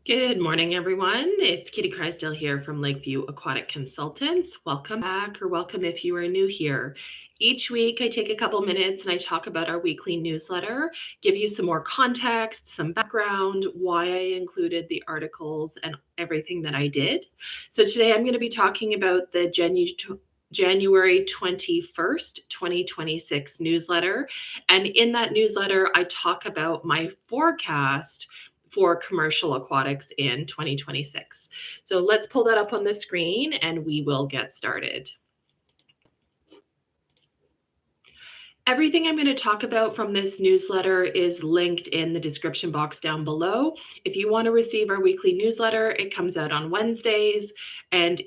Good morning, everyone. It's Kitty Crysdale here from Lakeview Aquatic Consultants. Welcome back, or welcome if you are new here. Each week, I take a couple minutes and I talk about our weekly newsletter, give you some more context, some background, why I included the articles and everything that I did. So today I'm going to be talking about the January 21st, 2026 newsletter. And in that newsletter, I talk about my forecast for commercial aquatics in 2026. So let's pull that up on the screen and we will get started. Everything I'm going to talk about from this newsletter is linked in the description box down below. If you want to receive our weekly newsletter, it comes out on Wednesdays, and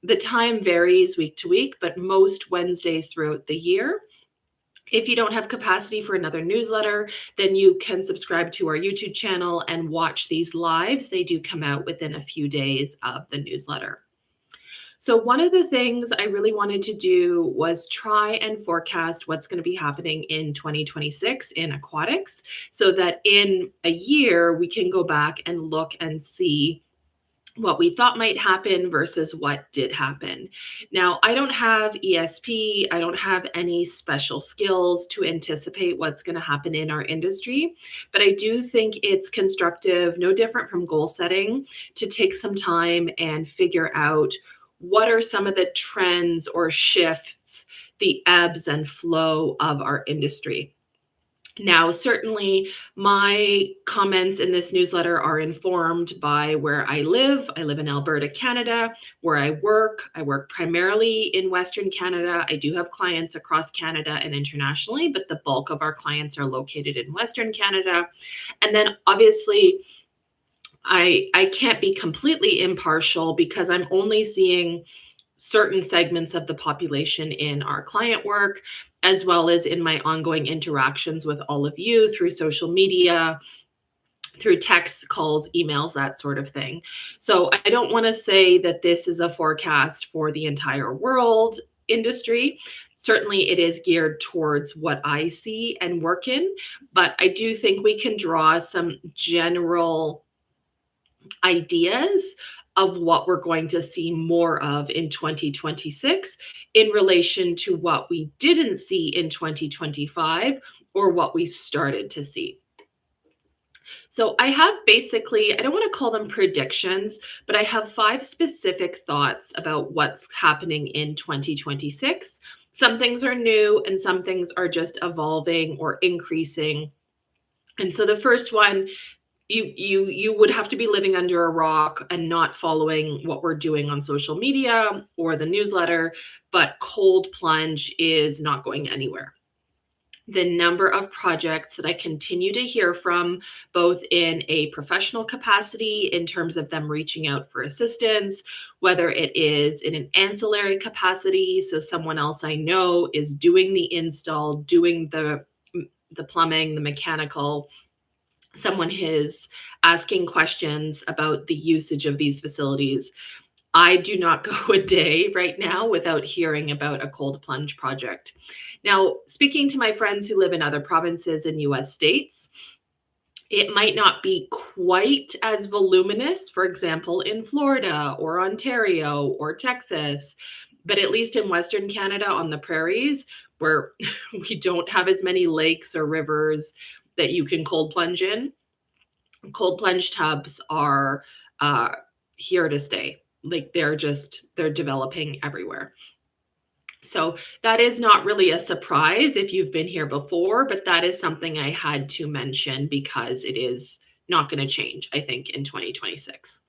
the time varies week to week, but most Wednesdays throughout the year. If you don't have capacity for another newsletter, then you can subscribe to our YouTube channel and watch these lives. They do come out within a few days of the newsletter. So one of the things I really wanted to do was try and forecast what's going to be happening in 2026 in aquatics, so that in a year we can go back and look and see what we thought might happen versus what did happen. Now, I don't have ESP, I don't have any special skills to anticipate what's going to happen in our industry, but I do think it's constructive, no different from goal setting, to take some time and figure out what are some of the trends or shifts, the ebbs and flow of our industry. Now, certainly my comments in this newsletter are informed by where I live. I live in Alberta, Canada. Where I work primarily in Western Canada. I do have clients across Canada and internationally, but the bulk of our clients are located in Western Canada. And then obviously, I can't be completely impartial because I'm only seeing certain segments of the population in our client work, as well as in my ongoing interactions with all of you through social media, through text, calls, emails, that sort of thing. So I don't want to say that this is a forecast for the entire world industry. Certainly it is geared towards what I see and work in, but I do think we can draw some general ideas of what we're going to see more of in 2026 in relation to what we didn't see in 2025 or what we started to see. So I have basically, I don't want to call them predictions, but I have 5 specific thoughts about what's happening in 2026. Some things are new and some things are just evolving or increasing. And so the first one, you would have to be living under a rock and not following what we're doing on social media or the newsletter, but cold plunge is not going anywhere. The number of projects that I continue to hear from, both in a professional capacity in terms of them reaching out for assistance, whether it is in an ancillary capacity, so someone else I know is doing the install, doing the plumbing, the mechanical, someone is asking questions about the usage of these facilities. I do not go a day right now without hearing about a cold plunge project. Now, speaking to my friends who live in other provinces and US states, it might not be quite as voluminous, for example, in Florida or Ontario or Texas, but at least in Western Canada on the prairies, where we don't have as many lakes or rivers that you can cold plunge in, cold plunge tubs are here to stay. Like they're developing everywhere. So that is not really a surprise if you've been here before, but that is something I had to mention because it is not going to change, I think, in 2026.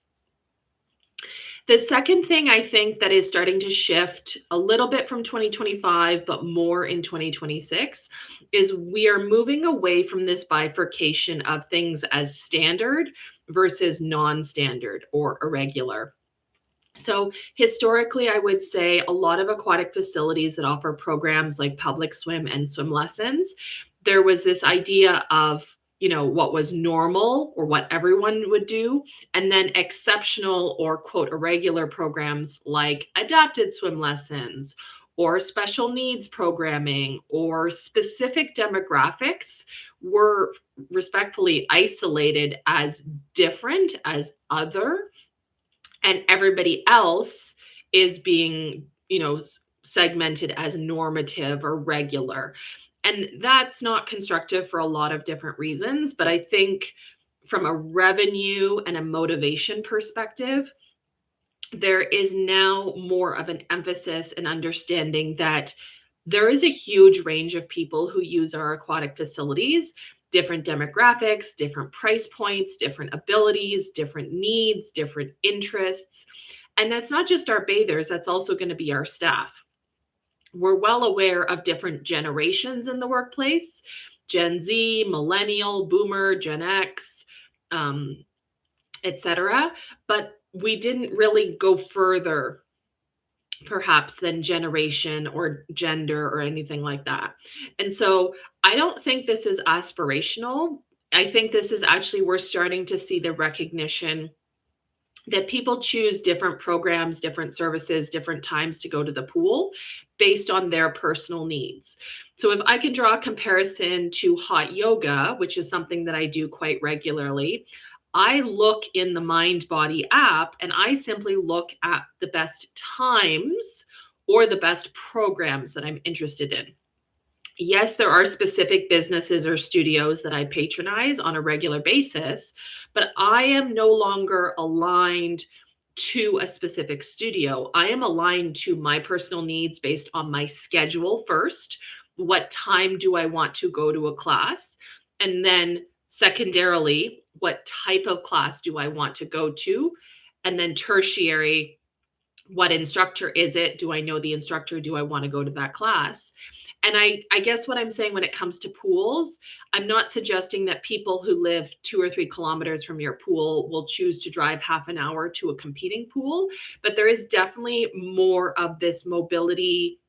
The second thing I think that is starting to shift a little bit from 2025, but more in 2026, is we are moving away from this bifurcation of things as standard versus non-standard or irregular. So historically, I would say a lot of aquatic facilities that offer programs like public swim and swim lessons, there was this idea of, what was normal or what everyone would do, and then exceptional or quote irregular programs like adapted swim lessons or special needs programming or specific demographics were respectfully isolated as different, as other, and everybody else is being, segmented as normative or regular. And that's not constructive for a lot of different reasons. But I think from a revenue and a motivation perspective, there is now more of an emphasis and understanding that there is a huge range of people who use our aquatic facilities, different demographics, different price points, different abilities, different needs, different interests. And that's not just our bathers, that's also going to be our staff. We're well aware of different generations in the workplace: Gen Z, millennial, boomer, Gen X, etc. But we didn't really go further perhaps than generation or gender or anything like that. And so I don't think this is aspirational. I think this is actually, we're starting to see the recognition that people choose different programs, different services, different times to go to the pool based on their personal needs. So if I can draw a comparison to hot yoga, which is something that I do quite regularly, I look in the Mind Body app and I simply look at the best times or the best programs that I'm interested in. Yes, there are specific businesses or studios that I patronize on a regular basis, but I am no longer aligned to a specific studio. I am aligned to my personal needs based on my schedule first. What time do I want to go to a class? And then secondarily, what type of class do I want to go to? And then tertiary, what instructor is it? Do I know the instructor? Do I want to go to that class? And I guess what I'm saying when it comes to pools, I'm not suggesting that people who live 2 or 3 kilometers from your pool will choose to drive half an hour to a competing pool, but there is definitely more of this mobility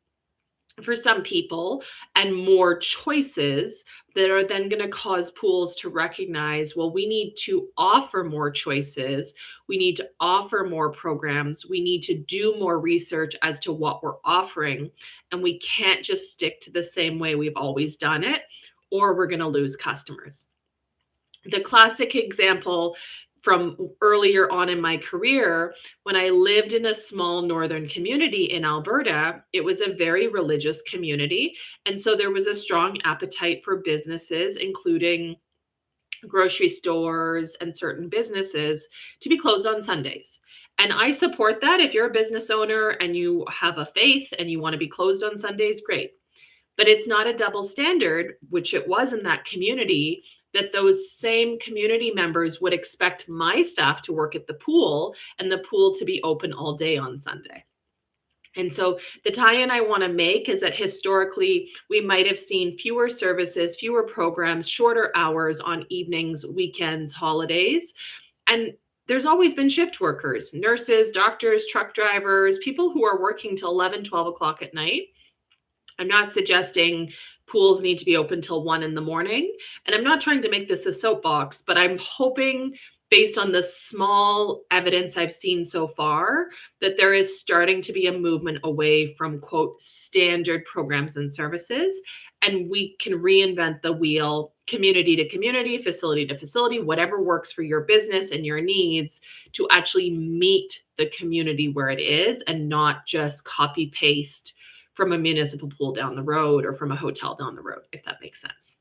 for some people and more choices that are then going to cause pools to recognize, well, we need to offer more choices. We need to offer more programs. We need to do more research as to what we're offering. And we can't just stick to the same way we've always done it, or we're going to lose customers. The classic example from earlier on in my career, when I lived in a small northern community in Alberta, it was a very religious community. And so there was a strong appetite for businesses, including grocery stores and certain businesses, to be closed on Sundays. And I support that. If you're a business owner and you have a faith and you want to be closed on Sundays, great. But it's not a double standard, which it was in that community, that those same community members would expect my staff to work at the pool and the pool to be open all day on Sunday. And so the tie-in I want to make is that historically, we might have seen fewer services, fewer programs, shorter hours on evenings, weekends, holidays. And there's always been shift workers, nurses, doctors, truck drivers, people who are working till 11, 12 o'clock at night. I'm not suggesting pools need to be open till 1 in the morning. And I'm not trying to make this a soapbox, but I'm hoping, based on the small evidence I've seen so far, that there is starting to be a movement away from, quote, standard programs and services. And we can reinvent the wheel, community to community, facility to facility, whatever works for your business and your needs, to actually meet the community where it is and not just copy paste from a municipal pool down the road or from a hotel down the road, if that makes sense.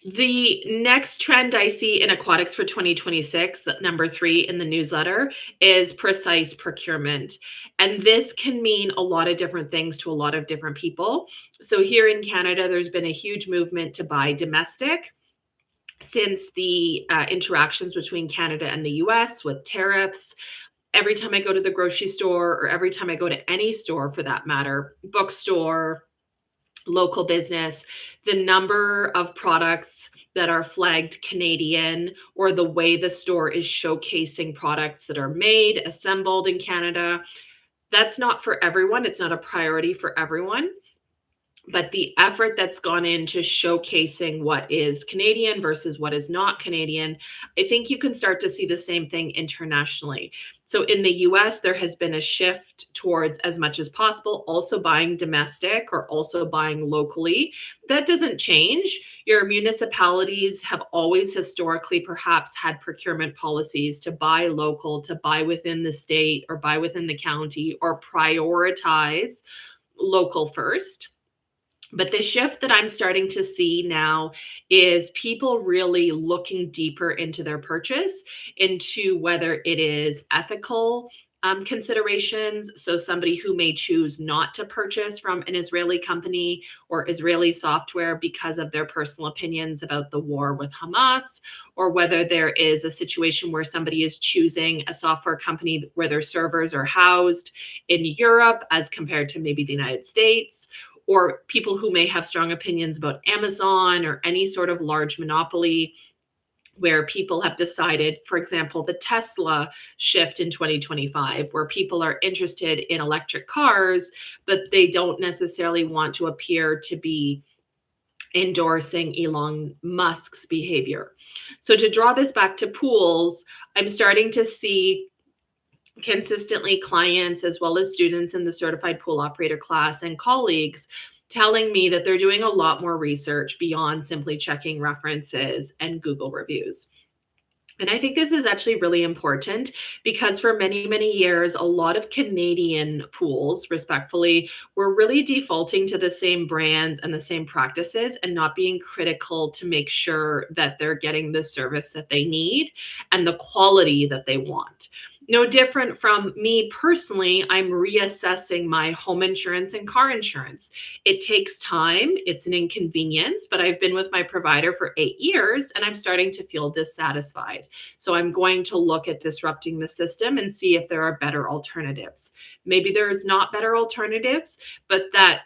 The next trend I see in aquatics for 2026, that number 3 in the newsletter, is precise procurement. And this can mean a lot of different things to a lot of different people. So here in Canada, there's been a huge movement to buy domestic since the interactions between Canada and the US with tariffs. Every time I go to the grocery store, or every time I go to any store for that matter, bookstore, local business, the number of products that are flagged Canadian, or the way the store is showcasing products that are made, assembled in Canada, that's not for everyone. It's not a priority for everyone. But the effort that's gone into showcasing what is Canadian versus what is not Canadian, I think you can start to see the same thing internationally. So in the US, there has been a shift towards, as much as possible, also buying domestic or also buying locally. That doesn't change. Your municipalities have always historically perhaps had procurement policies to buy local, to buy within the state or buy within the county, or prioritize local first. But the shift that I'm starting to see now is people really looking deeper into their purchase, into whether it is ethical considerations. So, somebody who may choose not to purchase from an Israeli company or Israeli software because of their personal opinions about the war with Hamas, or whether there is a situation where somebody is choosing a software company where their servers are housed in Europe as compared to maybe the United States, or people who may have strong opinions about Amazon or any sort of large monopoly, where people have decided, for example, the Tesla shift in 2025, where people are interested in electric cars, but they don't necessarily want to appear to be endorsing Elon Musk's behavior. So, to draw this back to pools, I'm starting to see consistently clients as well as students in the certified pool operator class and colleagues telling me that they're doing a lot more research beyond simply checking references and Google reviews. And I think this is actually really important because for many, many years, a lot of Canadian pools, respectfully, were really defaulting to the same brands and the same practices and not being critical to make sure that they're getting the service that they need and the quality that they want. No different from me personally, I'm reassessing my home insurance and car insurance. It takes time, it's an inconvenience, but I've been with my provider for 8 years and I'm starting to feel dissatisfied. So I'm going to look at disrupting the system and see if there are better alternatives. Maybe there's not better alternatives, but that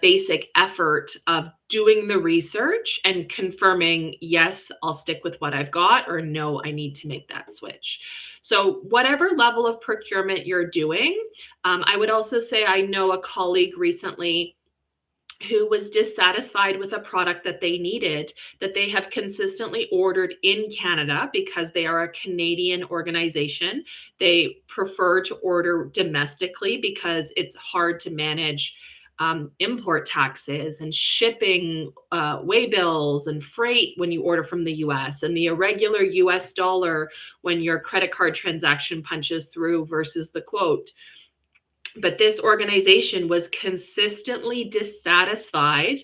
basic effort of doing the research and confirming, yes, I'll stick with what I've got, or no, I need to make that switch. So whatever level of procurement you're doing, I would also say I know a colleague recently who was dissatisfied with a product that they needed, that they have consistently ordered in Canada because they are a Canadian organization. They prefer to order domestically because it's hard to manage import taxes and shipping way bills and freight when you order from the US, and the irregular US dollar when your credit card transaction punches through versus the quote. But this organization was consistently dissatisfied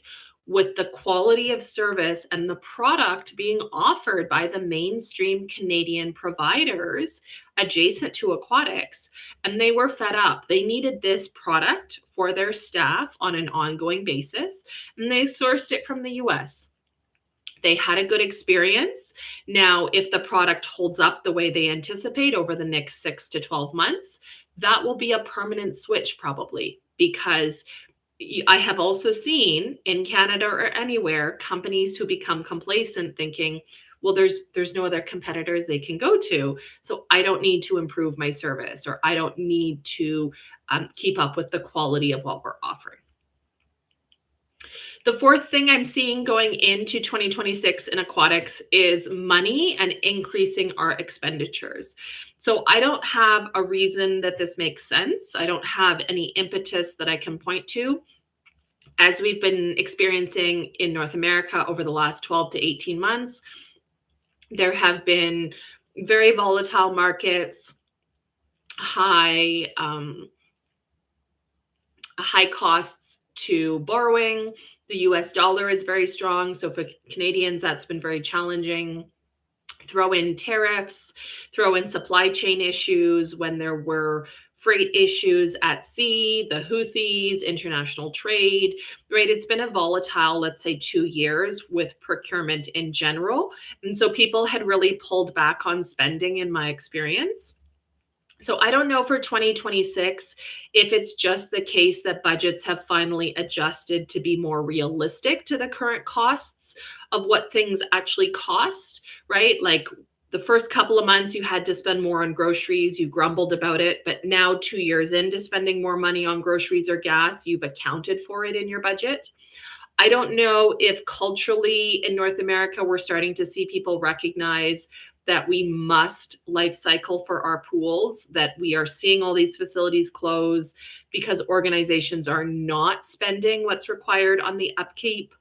with the quality of service and the product being offered by the mainstream Canadian providers adjacent to Aquatics. And they were fed up. They needed this product for their staff on an ongoing basis, and they sourced it from the US. They had a good experience. Now, if the product holds up the way they anticipate over the next 6 to 12 months, that will be a permanent switch probably, because I have also seen in Canada or anywhere companies who become complacent thinking, well, there's no other competitors they can go to, so I don't need to improve my service, or I don't need to keep up with the quality of what we're offering. The fourth thing I'm seeing going into 2026 in aquatics is money and increasing our expenditures. So I don't have a reason that this makes sense. I don't have any impetus that I can point to. As we've been experiencing in North America over the last 12 to 18 months, there have been very volatile markets, high costs to borrowing. The US dollar is very strong. So for Canadians, that's been very challenging. Throw in tariffs, throw in supply chain issues when there were freight issues at sea, the Houthis, international trade, right? It's been a volatile, let's say, 2 years with procurement in general. And so people had really pulled back on spending, in my experience. So I don't know for 2026 if it's just the case that budgets have finally adjusted to be more realistic to the current costs of what things actually cost, right? Like the first couple of months you had to spend more on groceries, you grumbled about it, but now 2 years into spending more money on groceries or gas, you've accounted for it in your budget. I don't know if culturally in North America we're starting to see people recognize that we must life cycle for our pools, that we are seeing all these facilities close because organizations are not spending what's required on the upkeep.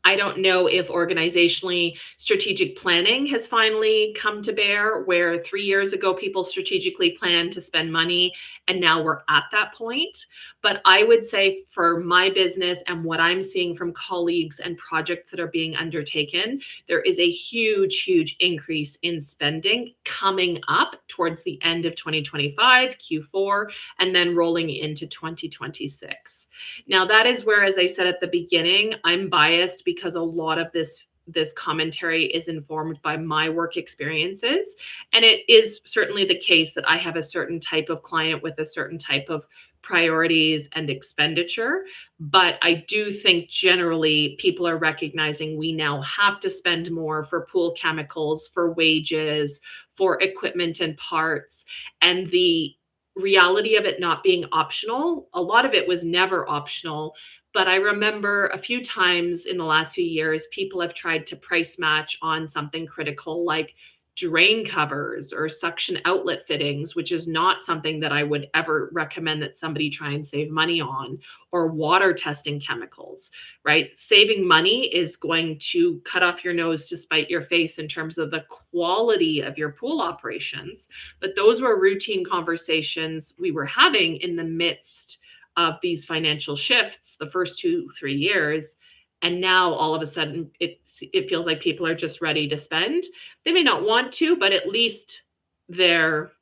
I don't know if organizationally strategic planning has finally come to bear, where 3 years ago people strategically planned to spend money and now we're at that point. But I would say for my business and what I'm seeing from colleagues and projects that are being undertaken, there is a huge, huge increase in spending coming up towards the end of 2025, Q4, and then rolling into 2026. Now, that is where, as I said at the beginning, I'm biased because a lot of this commentary is informed by my work experiences. And it is certainly the case that I have a certain type of client with a certain type of priorities and expenditure. But I do think generally people are recognizing we now have to spend more for pool chemicals, for wages, for equipment and parts. And the reality of it not being optional, a lot of it was never optional. But I remember a few times in the last few years, people have tried to price match on something critical like drain covers or suction outlet fittings, which is not something that I would ever recommend that somebody try and save money on, or water testing chemicals, right? Saving money is going to cut off your nose to spite your face in terms of the quality of your pool operations. But those were routine conversations we were having in the midst of these financial shifts the first 2, 3 years. And now all of a sudden it feels like people are just ready to spend. They may not want to, but at least they're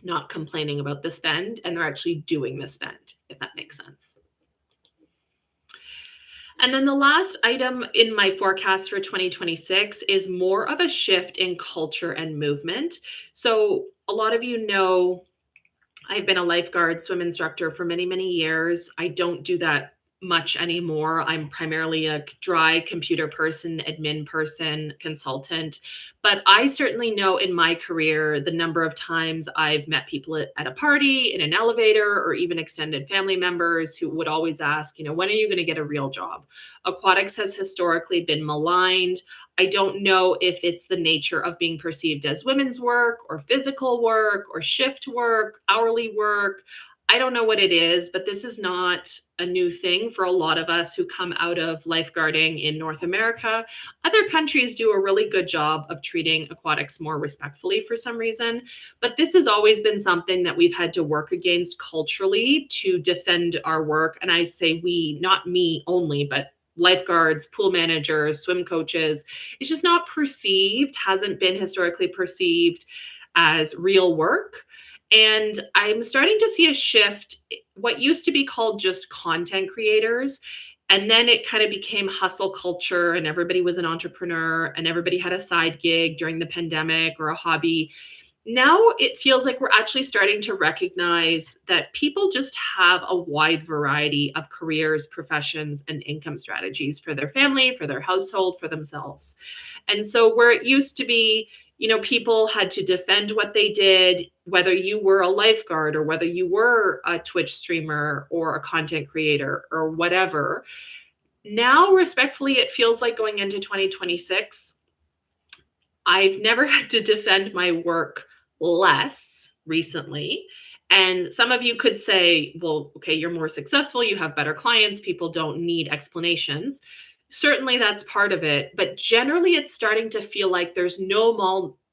not complaining about the spend and they're actually doing the spend, if that makes sense. And then the last item in my forecast for 2026 is more of a shift in culture and movement. So a lot of you know I've been a lifeguard swim instructor for many, many years. I don't do that much anymore. I'm primarily a dry computer person, admin person, consultant. But I certainly know in my career the number of times I've met people at a party, in an elevator, or even extended family members who would always ask, when are you going to get a real job? Aquatics has historically been maligned. I don't know if it's the nature of being perceived as women's work or physical work or shift work, hourly work. I don't know what it is, but this is not a new thing for a lot of us who come out of lifeguarding in North America. Other countries do a really good job of treating aquatics more respectfully for some reason, but this has always been something that we've had to work against culturally to defend our work. And I say we, not me only, but lifeguards, pool managers, swim coaches. It's just not perceived, hasn't been historically perceived as real work. And I'm starting to see a shift, what used to be called just content creators. And then it kind of became hustle culture, and everybody was an entrepreneur and everybody had a side gig during the pandemic or a hobby. Now it feels like we're actually starting to recognize that people just have a wide variety of careers, professions, and income strategies for their family, for their household, for themselves. And so where it used to be, people had to defend what they did, whether you were a lifeguard or whether you were a Twitch streamer or a content creator or whatever. Now, respectfully, it feels like going into 2026, I've never had to defend my work less recently. And some of you could say, well, okay, you're more successful, you have better clients, people don't need explanations. Certainly that's part of it, but generally it's starting to feel like there's no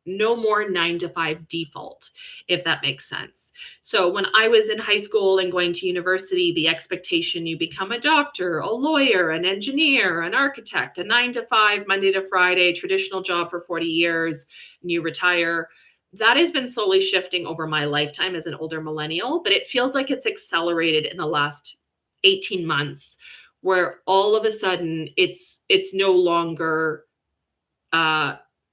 more 9 to 5 default, if that makes sense. So when I was in high school and going to university, the expectation you become a doctor, a lawyer, an engineer, an architect, a 9 to 5, Monday to Friday, traditional job for 40 years, and you retire. That has been slowly shifting over my lifetime as an older millennial, but it feels like it's accelerated in the last 18 months, where all of a sudden it's no longer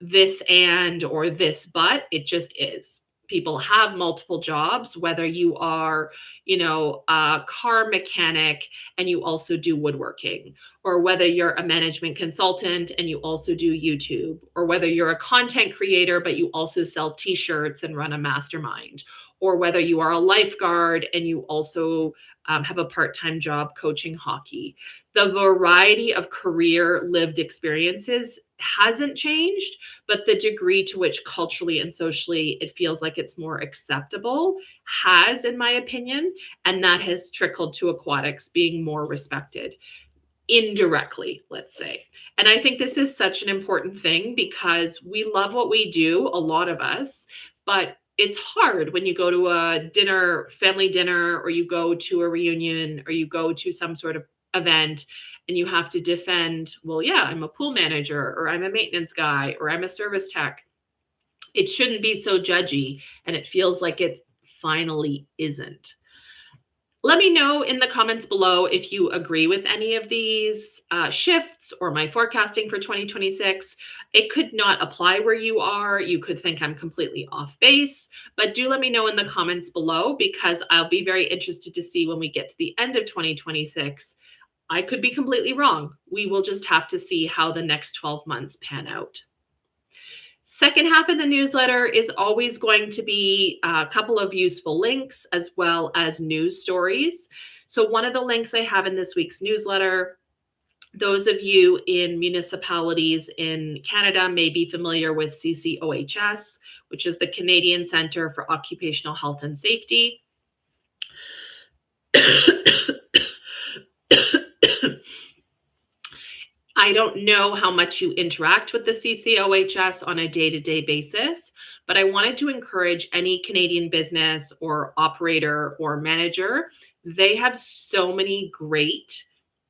this and or this but, it just is. People have multiple jobs, whether you are, a car mechanic and you also do woodworking, or whether you're a management consultant and you also do YouTube, or whether you're a content creator but you also sell t-shirts and run a mastermind, or whether you are a lifeguard and you also have a part-time job coaching hockey. The variety of career lived experiences hasn't changed, but the degree to which culturally and socially it feels like it's more acceptable has, in my opinion, and that has trickled to aquatics being more respected indirectly, let's say. And I think this is such an important thing because we love what we do, a lot of us, but it's hard when you go to a dinner, family dinner, or you go to a reunion, or you go to some sort of event and you have to defend, well, yeah, I'm a pool manager, or I'm a maintenance guy, or I'm a service tech. It shouldn't be so judgy, and it feels like it finally isn't. Let me know in the comments below if you agree with any of these shifts or my forecasting for 2026. It could not apply where you are. You could think I'm completely off base, but do let me know in the comments below because I'll be very interested to see when we get to the end of 2026. I could be completely wrong. We will just have to see how the next 12 months pan out. Second half of the newsletter is always going to be a couple of useful links as well as news stories. So one of the links I have in this week's newsletter, those of you in municipalities in Canada may be familiar with CCOHS, which is the Canadian Centre for Occupational Health and Safety. I don't know how much you interact with the CCOHS on a day-to-day basis, but I wanted to encourage any Canadian business or operator or manager. They have so many great,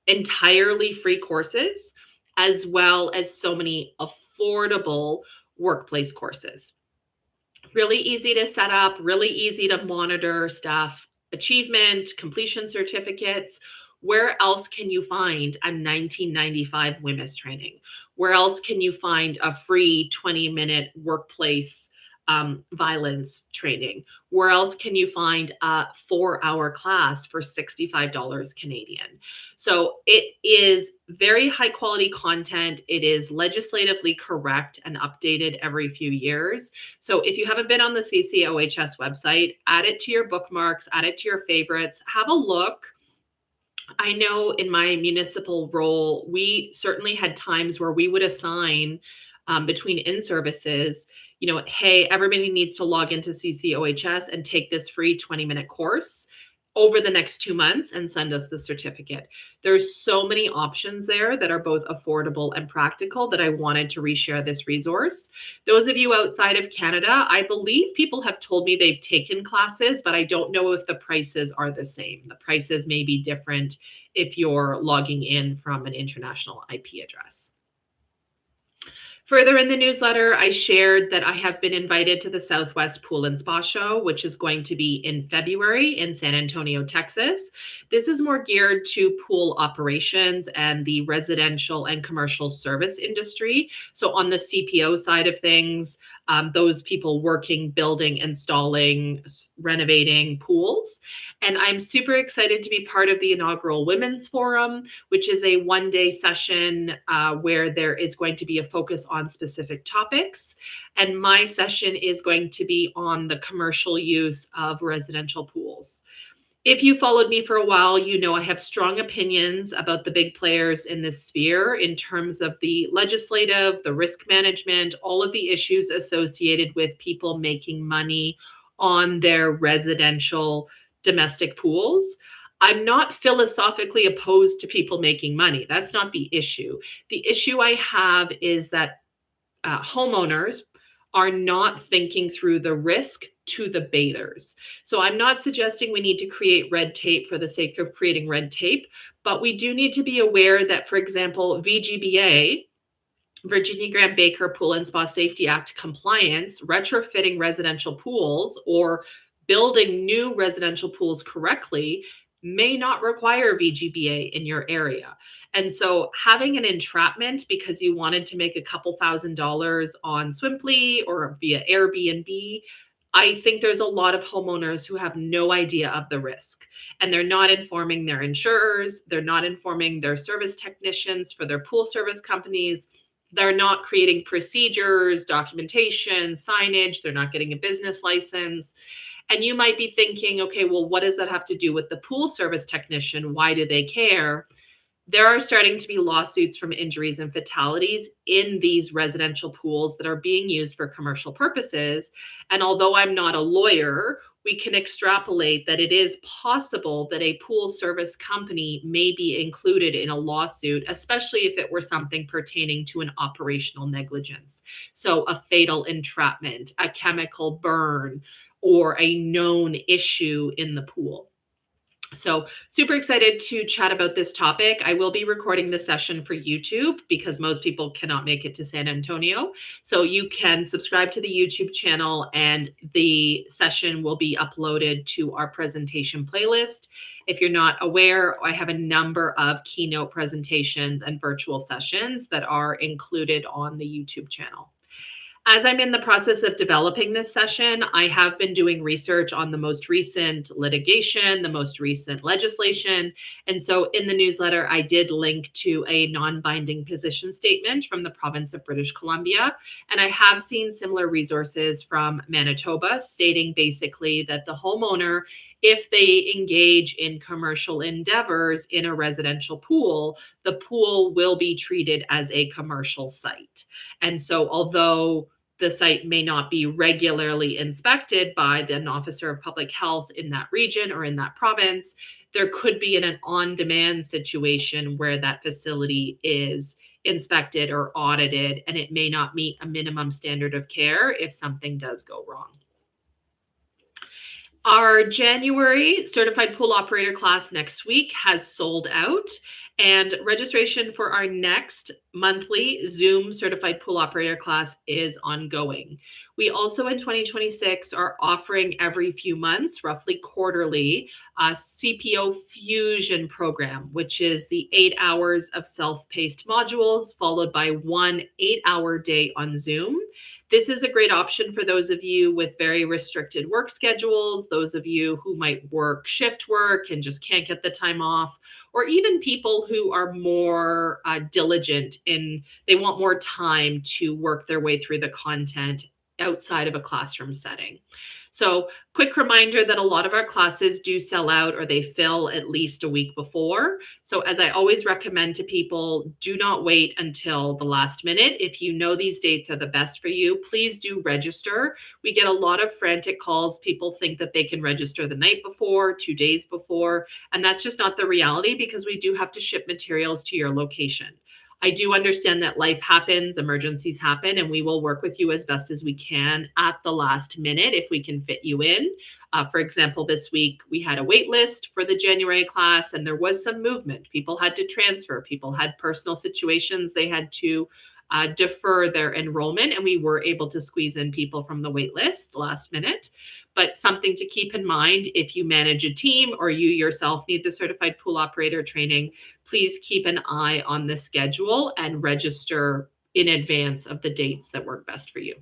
entirely free courses, as well as so many affordable workplace courses. Really easy to set up, really easy to monitor staff achievement, completion certificates. Where else can you find a 1995 WHMIS training? Where else can you find a free 20-minute workplace violence training? Where else can you find a 4-hour class for $65 Canadian? So it is very high quality content. It is legislatively correct and updated every few years. So if you haven't been on the CCOHS website, add it to your bookmarks, add it to your favorites, have a look. I know in my municipal role, we certainly had times where we would assign between in-services, hey, everybody needs to log into CCOHS and take this free 20-minute course over the next 2 months and send us the certificate. There's so many options there that are both affordable and practical that I wanted to reshare this resource. Those of you outside of Canada, I believe people have told me they've taken classes, but I don't know if the prices are the same. The prices may be different if you're logging in from an international IP address. Further in the newsletter, I shared that I have been invited to the Southwest Pool and Spa Show, which is going to be in February in San Antonio, Texas. This is more geared to pool operations and the residential and commercial service industry. So on the CPO side of things, those people working, building, installing, renovating pools. And I'm super excited to be part of the inaugural Women's Forum, which is a one-day session where there is going to be a focus on specific topics. And my session is going to be on the commercial use of residential pools. If you followed me for a while, you know I have strong opinions about the big players in this sphere in terms of the legislative, the risk management, all of the issues associated with people making money on their residential domestic pools. I'm not philosophically opposed to people making money. That's not the issue. The issue I have is that homeowners are not thinking through the risk to the bathers. So I'm not suggesting we need to create red tape for the sake of creating red tape, but we do need to be aware that, for example, VGBA, Virginia Grant Baker Pool and Spa Safety Act compliance, retrofitting residential pools or building new residential pools correctly may not require VGBA in your area. And so having an entrapment because you wanted to make a couple $1,000s on Swimply or via Airbnb, I think there's a lot of homeowners who have no idea of the risk, and they're not informing their insurers. They're not informing their service technicians for their pool service companies. They're not creating procedures, documentation, signage. They're not getting a business license. And you might be thinking, okay, well, what does that have to do with the pool service technician? Why do they care? there are starting to be lawsuits from injuries and fatalities in these residential pools that are being used for commercial purposes. And although I'm not a lawyer, we can extrapolate that it is possible that a pool service company may be included in a lawsuit, especially if it were something pertaining to an operational negligence. So, a fatal entrapment, a chemical burn, or a known issue in the pool. So, super excited to chat about this topic. I will be recording this session for YouTube because most people cannot make it to San Antonio. So, you can subscribe to the YouTube channel and the session will be uploaded to our presentation playlist. If you're not aware, I have a number of keynote presentations and virtual sessions that are included on the YouTube channel. As I'm in the process of developing this session, I have been doing research on the most recent litigation, the most recent legislation. And so in the newsletter, I did link to a non-binding position statement from the province of British Columbia. And I have seen similar resources from Manitoba stating basically that the homeowner, if they engage in commercial endeavors in a residential pool, the pool will be treated as a commercial site. And so, although the site may not be regularly inspected by an officer of public health in that region or in that province, there could be an on-demand situation where that facility is inspected or audited, and it may not meet a minimum standard of care if something does go wrong. Our January certified pool operator class next week has sold out, and registration for our next monthly Zoom certified pool operator class is ongoing. We also in 2026 are offering every few months, roughly quarterly, a CPO Fusion program, which is the 8 hours of self-paced modules followed by 1 8-hour day on Zoom. This is a great option for those of you with very restricted work schedules, those of you who might work shift work and just can't get the time off, or even people who are more diligent in, they want more time to work their way through the content outside of a classroom setting. So, quick reminder that a lot of our classes do sell out or they fill at least a week before. So, as I always recommend to people, do not wait until the last minute. If you know these dates are the best for you, please do register. We get a lot of frantic calls. People think that they can register the night before, 2 days before, and that's just not the reality because we do have to ship materials to your location. I do understand that life happens, emergencies happen, and we will work with you as best as we can at the last minute if we can fit you in. For example, this week we had a wait list for the January class and there was some movement. People had to transfer, people had personal situations, they had to defer their enrollment, and we were able to squeeze in people from the wait list last minute. But something to keep in mind if you manage a team or you yourself need the certified pool operator training, please keep an eye on the schedule and register in advance of the dates that work best for you.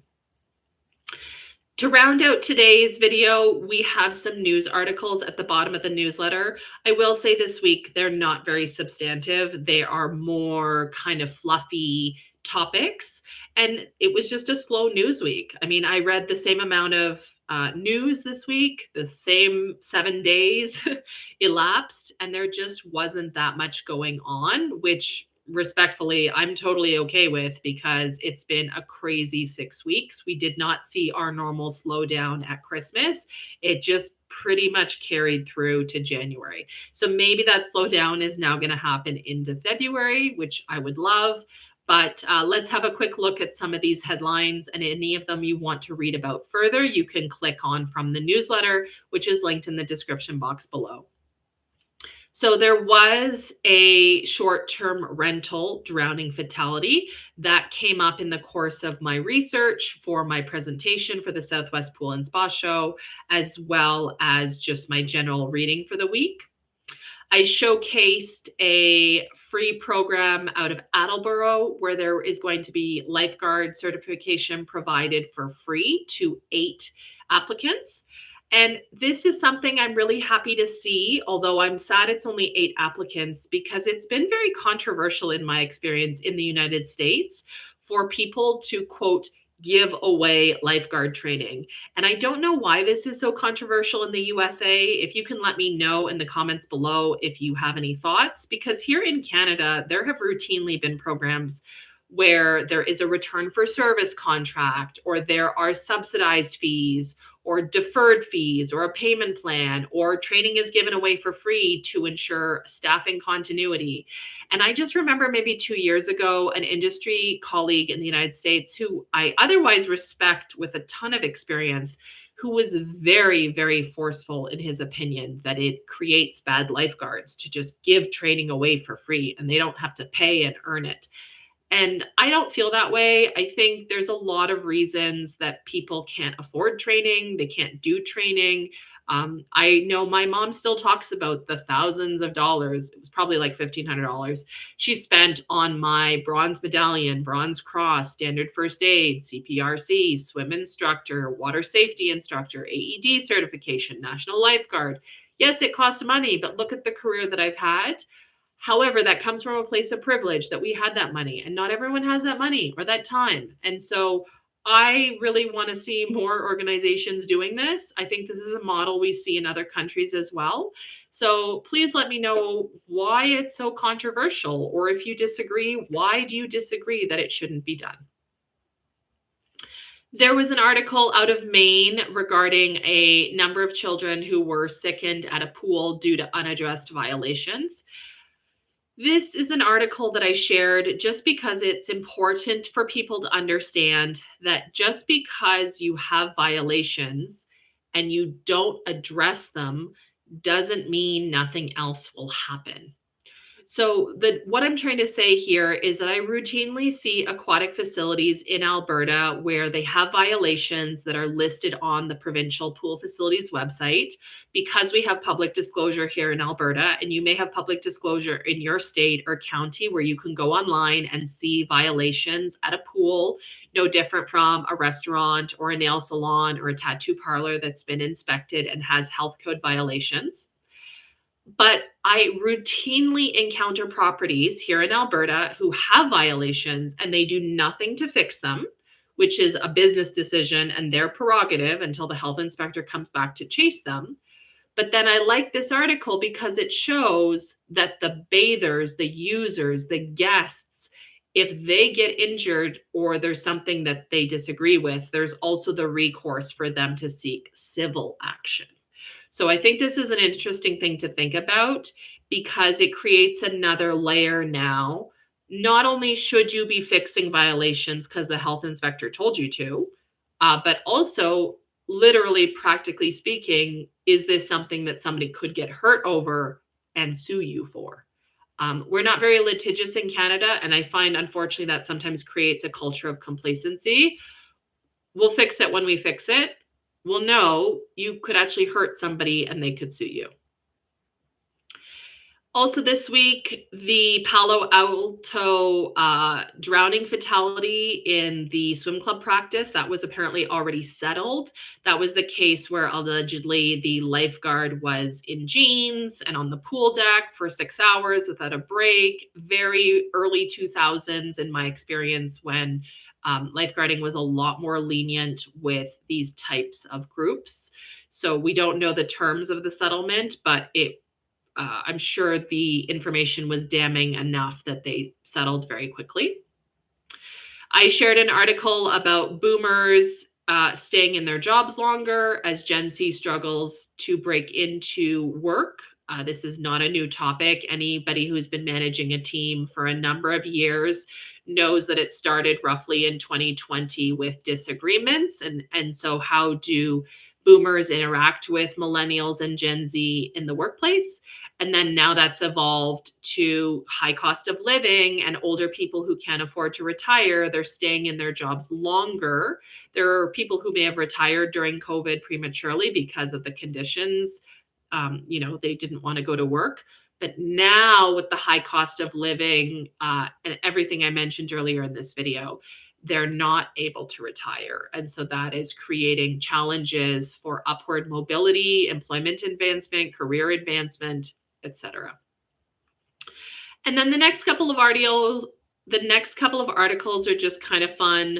To round out today's video, we have some news articles at the bottom of the newsletter. I will say this week, they're not very substantive. They are more kind of fluffy topics. And it was just a slow news week. I mean, I read the same amount of news this week, the same 7 days elapsed, and there just wasn't that much going on, which respectfully, I'm totally okay with because it's been a crazy 6 weeks. We did not see our normal slowdown at Christmas. It just pretty much carried through to January. So maybe that slowdown is now going to happen into February, which I would love. But let's have a quick look at some of these headlines, and any of them you want to read about further, you can click on from the newsletter, which is linked in the description box below. So there was a short-term rental drowning fatality that came up in the course of my research for my presentation for the Southwest Pool and Spa Show, as well as just my general reading for the week. I showcased a free program out of Attleboro where there is going to be lifeguard certification provided for free to 8 applicants. And this is something I'm really happy to see, although I'm sad it's only 8 applicants, because it's been very controversial in my experience in the United States for people to, quote, give away lifeguard training. And I don't know why this is so controversial in the USA. If you can let me know in the comments below if you have any thoughts, because here in Canada, there have routinely been programs where there is a return for service contract, or there are subsidized fees, or deferred fees, or a payment plan, or training is given away for free to ensure staffing continuity. And I just remember maybe 2 years ago, an industry colleague in the United States who I otherwise respect with a ton of experience, who was very, very forceful in his opinion that it creates bad lifeguards to just give training away for free and they don't have to pay and earn it. And I don't feel that way. I think there's a lot of reasons that people can't afford training, they can't do training. I know my mom still talks about the thousands of dollars. It was probably like $1,500 she spent on my bronze medallion, bronze cross, standard first aid, CPRC, swim instructor, water safety instructor, AED certification, national lifeguard. Yes, it cost money, but look at the career that I've had. However, that comes from a place of privilege that we had that money, and not everyone has that money or that time. And so I really want to see more organizations doing this. I think this is a model we see in other countries as well. So please let me know why it's so controversial, or if you disagree, why do you disagree that it shouldn't be done? There was an article out of Maine regarding a number of children who were sickened at a pool due to unaddressed violations. This is an article that I shared just because it's important for people to understand that just because you have violations and you don't address them doesn't mean nothing else will happen. So what I'm trying to say here is that I routinely see aquatic facilities in Alberta where they have violations that are listed on the provincial pool facilities website, because we have public disclosure here in Alberta, and you may have public disclosure in your state or county where you can go online and see violations at a pool, no different from a restaurant or a nail salon or a tattoo parlor that's been inspected and has health code violations. But I routinely encounter properties here in Alberta who have violations and they do nothing to fix them, which is a business decision and their prerogative until the health inspector comes back to chase them. But then I like this article because it shows that the bathers, the users, the guests, if they get injured or there's something that they disagree with, there's also the recourse for them to seek civil action. So I think this is an interesting thing to think about, because it creates another layer now. Not only should you be fixing violations because the health inspector told you to, but also, literally, practically speaking, is this something that somebody could get hurt over and sue you for? We're not very litigious in Canada, and I find, unfortunately, that sometimes creates a culture of complacency. We'll fix it when we fix it. Well, no, you could actually hurt somebody and they could sue you. Also this week, the Palo Alto drowning fatality in the swim club practice, that was apparently already settled. That was the case where allegedly the lifeguard was in jeans and on the pool deck for 6 hours without a break. Very early 2000s in my experience, when lifeguarding was a lot more lenient with these types of groups. So we don't know the terms of the settlement, but I'm sure the information was damning enough that they settled very quickly. I shared an article about boomers staying in their jobs longer as Gen Z struggles to break into work. This is not a new topic. Anybody who's been managing a team for a number of years knows that it started roughly in 2020 with disagreements. And so how do boomers interact with millennials and Gen Z in the workplace? And then now that's evolved to high cost of living and older people who can't afford to retire. They're staying in their jobs longer. There are people who may have retired during COVID prematurely because of the conditions. They didn't want to go to work. But now with the high cost of living and everything I mentioned earlier in this video, they're not able to retire. And so that is creating challenges for upward mobility, employment advancement, career advancement, etc. And then the next couple of articles are just kind of fun.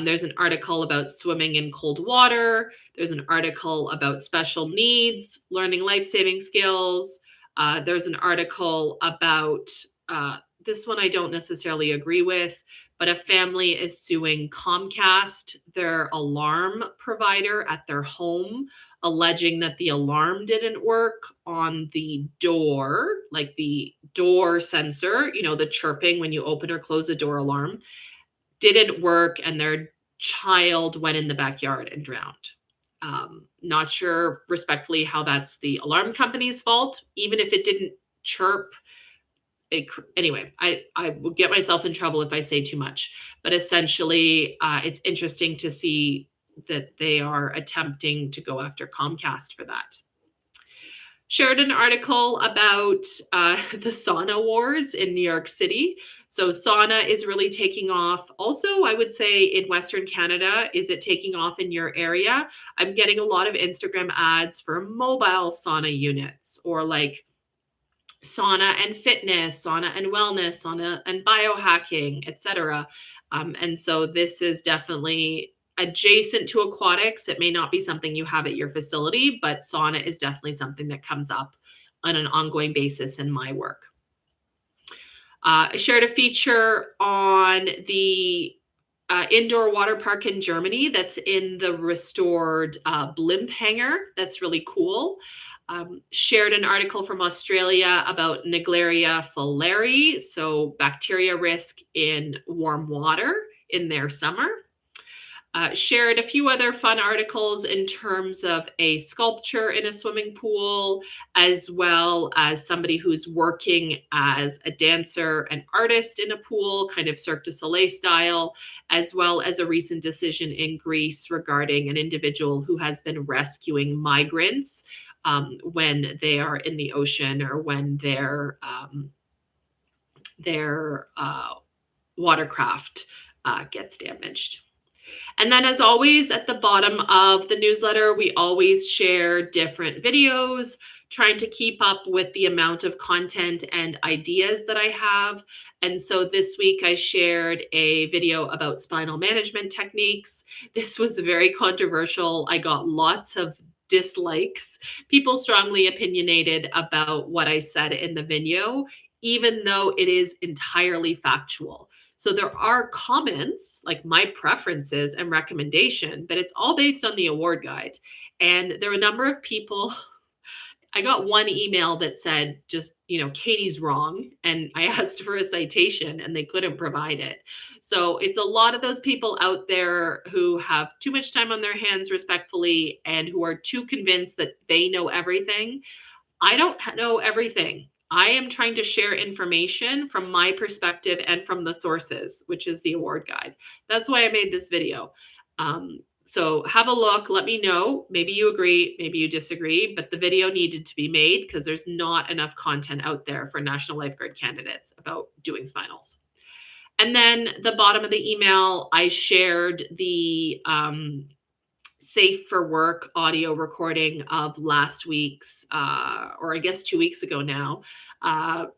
There's an article about swimming in cold water. There's an article about special needs, learning life-saving skills. There's an article about this one I don't necessarily agree with, but a family is suing Comcast, their alarm provider at their home, alleging that the alarm didn't work on the door, like the door sensor, the chirping when you open or close a door alarm, didn't work, and their child went in the backyard and drowned. Not sure respectfully how that's the alarm company's fault, even if it didn't chirp. Anyway, I will get myself in trouble if I say too much, but essentially, it's interesting to see that they are attempting to go after Comcast for that. Shared an article about the sauna wars in New York City. So sauna is really taking off. Also, I would say in Western Canada, is it taking off in your area? I'm getting a lot of Instagram ads for mobile sauna units, or like sauna and fitness, sauna and wellness, sauna and biohacking, etc. And so this is definitely adjacent to aquatics. It may not be something you have at your facility, but sauna is definitely something that comes up on an ongoing basis in my work. I shared a feature on the indoor water park in Germany that's in the restored blimp hangar. That's really cool. Shared an article from Australia about Naegleria fowleri, so bacteria risk in warm water in their summer. Shared a few other fun articles in terms of a sculpture in a swimming pool, as well as somebody who's working as a dancer and artist in a pool, kind of Cirque du Soleil style, as well as a recent decision in Greece regarding an individual who has been rescuing migrants when they are in the ocean, or when their watercraft gets damaged. And then, as always, at the bottom of the newsletter, we always share different videos, trying to keep up with the amount of content and ideas that I have. And so this week I shared a video about spinal management techniques. This was very controversial. I got lots of dislikes. People strongly opinionated about what I said in the video, even though it is entirely factual. So there are comments, like my preferences and recommendation, but it's all based on the award guide. And there were a number of people. I got one email that said, just, Katie's wrong. And I asked for a citation and they couldn't provide it. So it's a lot of those people out there who have too much time on their hands, respectfully, and who are too convinced that they know everything. I don't know everything. I am trying to share information from my perspective and from the sources, which is the award guide. That's why I made this video. So have a look. Let me know. Maybe you agree, maybe you disagree, but the video needed to be made because there's not enough content out there for National Lifeguard candidates about doing spinals. And then the bottom of the email, I shared the safe for work audio recording of last week's, or I guess 2 weeks ago now,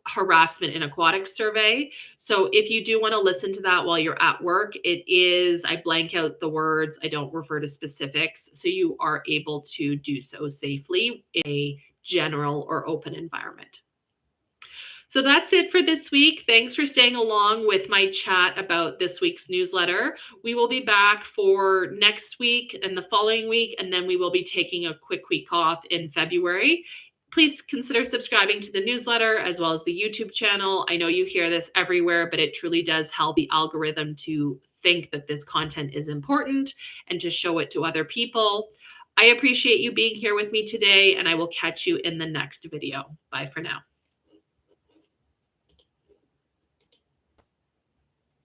harassment in aquatics survey. So if you do want to listen to that while you're at work, I blank out the words, I don't refer to specifics, so you are able to do so safely in a general or open environment. So that's it for this week. Thanks for staying along with my chat about this week's newsletter. We will be back for next week and the following week, and then we will be taking a quick week off in February. Please consider subscribing to the newsletter as well as the YouTube channel. I know you hear this everywhere, but it truly does help the algorithm to think that this content is important and to show it to other people. I appreciate you being here with me today, and I will catch you in the next video. Bye for now.